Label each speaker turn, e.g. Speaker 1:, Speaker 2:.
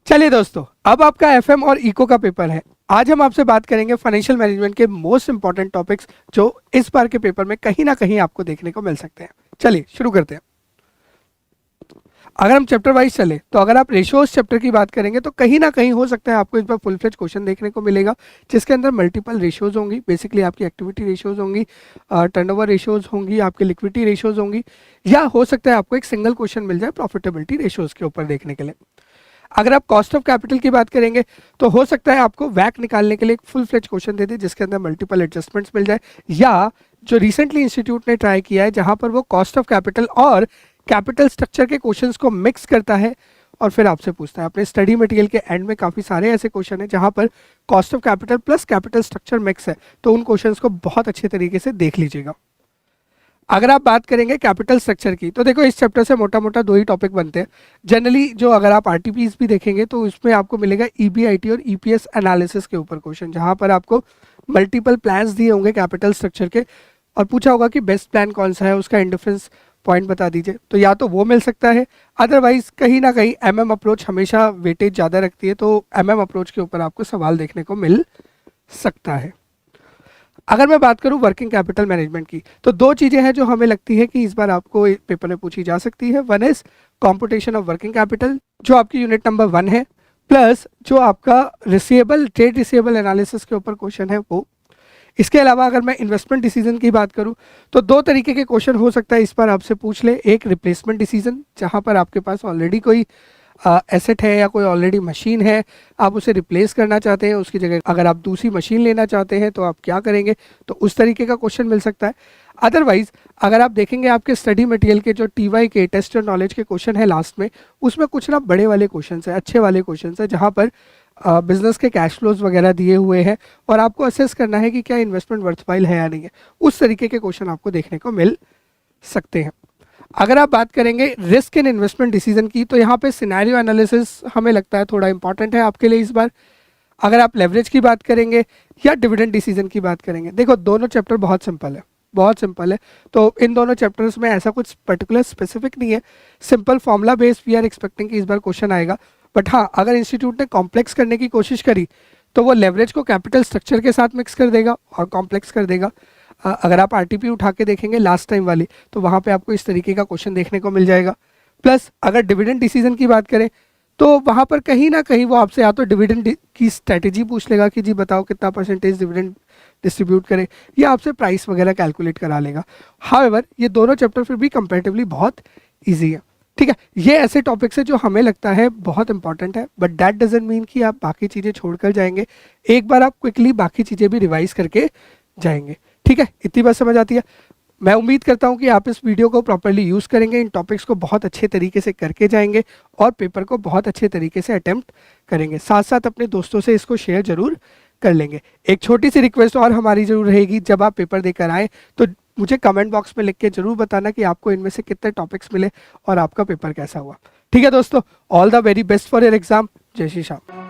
Speaker 1: चलिए दोस्तों, अब आपका एफएम और इको का पेपर है। आज हम आपसे बात करेंगे फाइनेंशियल मैनेजमेंट के मोस्ट इंपॉर्टेंट टॉपिक्स जो इस बार के पेपर में कहीं ना कहीं आपको देखने को मिल सकते हैं। चलिए शुरू करते हैं। अगर हम चैप्टर वाइज चले तो अगर आप रेशियोज चैप्टर की बात करेंगे तो कहीं ना कहीं हो सकता है आपको इस बार फुल फ्लेज क्वेश्चन देखने को मिलेगा, जिसके अंदर मल्टीपल रेशियोज होंगी। बेसिकली आपकी एक्टिविटी रेशियोज होंगी, टर्नओवर रेशियोज होंगी, आपकी लिक्विडिटी रेशियोज होंगी, या हो सकता है आपको एक सिंगल क्वेश्चन मिल जाए प्रॉफिटेबिलिटी रेशियोज के ऊपर देखने के लिए। अगर आप कॉस्ट ऑफ कैपिटल की बात करेंगे तो हो सकता है आपको वैक निकालने के लिए एक फुल फ्लेज क्वेश्चन दे दे जिसके अंदर मल्टीपल एडजस्टमेंट्स मिल जाए, या जो रिसेंटली इंस्टीट्यूट ने ट्राई किया है जहां पर वो कॉस्ट ऑफ कैपिटल और कैपिटल स्ट्रक्चर के क्वेश्चंस को मिक्स करता है और फिर आपसे पूछता है। अपने स्टडी मटेरियल के एंड में काफ़ी सारे ऐसे क्वेश्चन हैं जहां पर cost of capital plus capital structure mix है, तो उन क्वेश्चंस को बहुत अच्छे तरीके से देख लीजिएगा। अगर आप बात करेंगे कैपिटल स्ट्रक्चर की तो देखो इस चैप्टर से मोटा मोटा दो ही टॉपिक बनते हैं जनरली। जो अगर आप आरटीपीज भी देखेंगे तो उसमें आपको मिलेगा ईबीआईटी और ईपीएस एनालिसिस के ऊपर क्वेश्चन, जहां पर आपको मल्टीपल प्लान्स दिए होंगे कैपिटल स्ट्रक्चर के और पूछा होगा कि बेस्ट प्लान कौन सा है, उसका इंडिफरेंस पॉइंट बता दीजिए। तो या तो वो मिल सकता है, अदरवाइज कहीं ना कहीं एमएम अप्रोच हमेशा वेटेज ज़्यादा रखती है, तो एमएम अप्रोच के ऊपर आपको सवाल देखने को मिल सकता है। अगर मैं बात करूं वर्किंग कैपिटल मैनेजमेंट की तो दो चीज़ें हैं जो हमें लगती है कि इस बार आपको पेपर में पूछी जा सकती है। One is computation of working capital जो आपकी यूनिट नंबर 1 है, प्लस जो आपका रिसीवेबल ट्रेड रिसीवेबल एनालिसिस के ऊपर क्वेश्चन है वो। इसके अलावा अगर मैं इन्वेस्टमेंट डिसीजन की बात करूं तो दो तरीके के क्वेश्चन हो सकता है इस बार आपसे पूछ ले। एक रिप्लेसमेंट डिसीजन जहां पर आपके पास ऑलरेडी कोई एसेट है या कोई ऑलरेडी मशीन है, आप उसे रिप्लेस करना चाहते हैं, उसकी जगह अगर आप दूसरी मशीन लेना चाहते हैं तो आप क्या करेंगे, तो उस तरीके का क्वेश्चन मिल सकता है। अदरवाइज अगर आप देखेंगे आपके स्टडी मटेरियल के जो टीवाई के टेस्ट और नॉलेज के क्वेश्चन है लास्ट में, उसमें कुछ ना बड़े वाले क्वेश्चन है, अच्छे वाले क्वेश्चन है, जहाँ पर बिजनेस के कैश फ्लोज वगैरह दिए हुए हैं और आपको असेस करना है कि क्या इन्वेस्टमेंट वर्थवाइल है या नहीं है। उस तरीके के क्वेश्चन आपको देखने को मिल सकते हैं। अगर आप बात करेंगे रिस्क इन इन्वेस्टमेंट डिसीजन की तो यहाँ पे सिनेरियो एनालिसिस हमें लगता है थोड़ा इंपॉर्टेंट है आपके लिए इस बार। अगर आप लेवरेज की बात करेंगे या डिविडेंड डिसीजन की बात करेंगे, देखो दोनों चैप्टर बहुत सिंपल है, बहुत सिंपल है। तो इन दोनों चैप्टर्स में ऐसा कुछ पर्टिकुलर स्पेसिफिक नहीं है, simple formula based we are expecting कि इस बार क्वेश्चन आएगा। बट हाँ, अगर इंस्टीट्यूट ने कॉम्प्लेक्स करने की कोशिश करी तो वो लेवरेज को कैपिटल स्ट्रक्चर के साथ मिक्स कर देगा और कॉम्प्लेक्स कर देगा। अगर आप आरटीपी उठा के देखेंगे लास्ट टाइम वाली तो वहाँ पे आपको इस तरीके का क्वेश्चन देखने को मिल जाएगा। प्लस अगर डिविडेंड डिसीजन की बात करें तो वहाँ पर कहीं ना कहीं वो आपसे या तो डिविडेंड की स्ट्रैटेजी पूछ लेगा कि जी बताओ कितना परसेंटेज डिविडेंड डिस्ट्रीब्यूट करें, या आपसे प्राइस वगैरह कैलकुलेट करा लेगा। हाउएवर ये दोनों चैप्टर फिर भी कंपैरेटिवली बहुत ईजी है, ठीक है। ये ऐसे टॉपिक्स है जो हमें लगता है बहुत इंपॉर्टेंट है, बट दैट डजंट मीन कि आप बाकी चीज़ें छोड़कर जाएंगे। एक बार आप क्विकली बाकी चीज़ें भी रिवाइज करके जाएंगे, ठीक है। इतनी बात समझ आती है। मैं उम्मीद करता हूं कि आप इस वीडियो को प्रॉपर्ली यूज़ करेंगे, इन टॉपिक्स को बहुत अच्छे तरीके से करके जाएंगे और पेपर को बहुत अच्छे तरीके से अटेम्प्ट करेंगे। साथ साथ अपने दोस्तों से इसको शेयर जरूर कर लेंगे। एक छोटी सी रिक्वेस्ट और हमारी जरूर रहेगी, जब आप पेपर देकर आए तो मुझे कमेंट बॉक्स में लिख के जरूर बताना कि आपको इनमें से कितने टॉपिक्स मिले और आपका पेपर कैसा हुआ। ठीक है दोस्तों, all the very best for your exam. जय श्री श्याम।